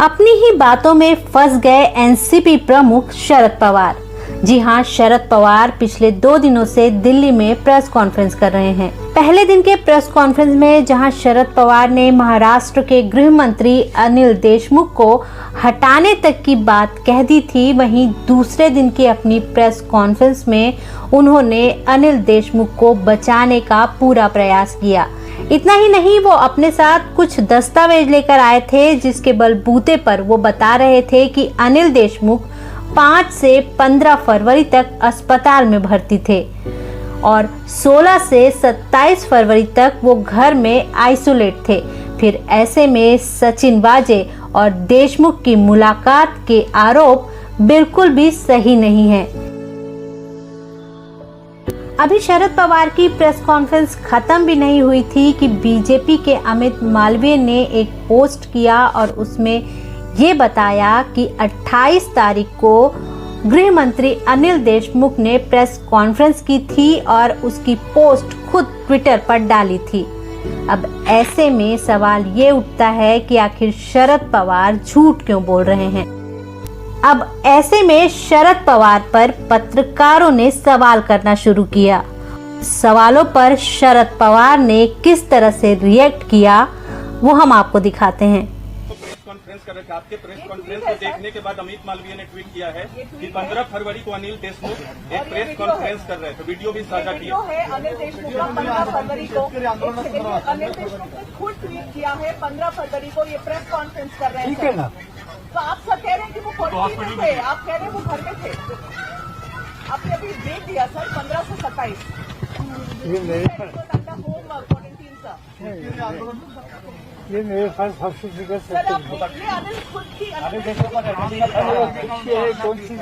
अपनी ही बातों में फंस गए एनसीपी प्रमुख शरद पवार। जी हां, शरद पवार पिछले 2 दिनों से दिल्ली में प्रेस कॉन्फ्रेंस कर रहे हैं। पहले दिन के प्रेस कॉन्फ्रेंस में जहां शरद पवार ने महाराष्ट्र के गृह मंत्री अनिल देशमुख को हटाने तक की बात कह दी थी, वहीं दूसरे दिन की अपनी प्रेस कॉन्फ्रेंस में उन्होंने अनिल देशमुख को बचाने का पूरा प्रयास किया। इतना ही नहीं, वो अपने साथ कुछ दस्तावेज लेकर आए थे जिसके बलबूते पर वो बता रहे थे कि अनिल देशमुख 5 से 15 फरवरी तक अस्पताल में भर्ती थे और 16 से 27 फरवरी तक वो घर में आइसोलेट थे। फिर ऐसे में सचिन वाजे और देशमुख की मुलाकात के आरोप बिल्कुल भी सही नहीं है। अभी शरद पवार की प्रेस कॉन्फ्रेंस खत्म भी नहीं हुई थी कि बीजेपी के अमित मालवीय ने एक पोस्ट किया और उसमें ये बताया कि 28 तारीख को गृह मंत्री अनिल देशमुख ने प्रेस कॉन्फ्रेंस की थी और उसकी पोस्ट खुद ट्विटर पर डाली थी। अब ऐसे में सवाल ये उठता है कि आखिर शरद पवार झूठ क्यों बोल रहे हैं। अब ऐसे में शरद पवार पर पत्रकारों ने सवाल करना शुरू किया। सवालों पर शरद पवार ने किस तरह से रिएक्ट किया वो हम आपको दिखाते हैं। प्रेस कॉन्फ्रेंस कर रहे थे, आपके प्रेस कॉन्फ्रेंस को देखने के बाद अमित मालवीय ने ट्वीट किया है कि 15 फरवरी को अनिल देशमुख एक प्रेस कॉन्फ्रेंस कर रहे थे, वीडियो भी साझा किया है। अनिल देशमुख का 15 फरवरी को अनिल देशमुख ने खुद ट्वीट किया है, 15 फरवरी को ये प्रेस कॉन्फ्रेंस कर रहे हैं। तो आप सब कह रहे हैं कि वो क्वारंटीन में थे, आप कह रहे हैं वो घर में थे। आपने अभी डेट दिया सर 15 से 27 होम क्वारंटीन का। ये मेरे पास सर्टिफिकेट सर ये अनिल खुद की कौन सी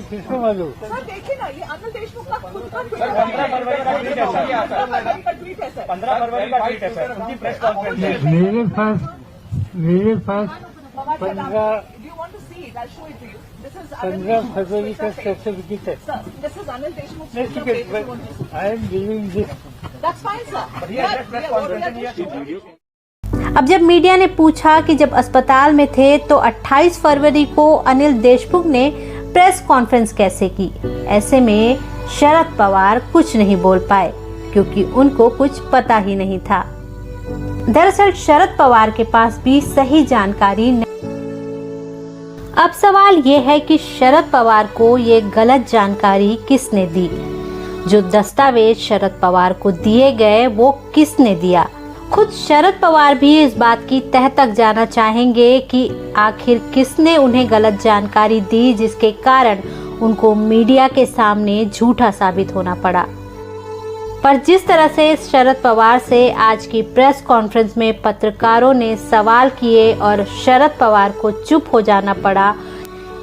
किसको मालूम? सर देखिए ना, ये अनिल देशमुख का खुद का ट्वीट है। 15 फरवरी का ट्वीट है सर। 15 फरवरी का ट्वीट है सर, उनकी प्रेस कॉन्फ्रेंस है। मेरे पास 15 फरवरी का सर्टिफिकेट है। I am giving this. अब जब मीडिया ने पूछा कि जब अस्पताल में थे तो 28 फरवरी को अनिल देशमुख ने प्रेस कॉन्फ्रेंस कैसे की, ऐसे में शरद पवार कुछ नहीं बोल पाए क्योंकि उनको कुछ पता ही नहीं था। दरअसल शरद पवार के पास भी सही जानकारी नहीं। अब सवाल ये है कि शरद पवार को ये गलत जानकारी किसने दी। जो दस्तावेज शरद पवार को दिए गए वो किसने दिया। खुद शरद पवार भी इस बात की तह तक जाना चाहेंगे कि आखिर किसने उन्हें गलत जानकारी दी जिसके कारण उनको मीडिया के सामने झूठा साबित होना पड़ा। पर जिस तरह से शरद पवार से आज की प्रेस कॉन्फ्रेंस में पत्रकारों ने सवाल किए और शरद पवार को चुप हो जाना पड़ा,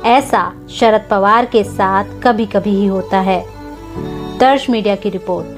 ऐसा शरद पवार के साथ कभी कभी ही होता है। दर्श मीडिया की रिपोर्ट।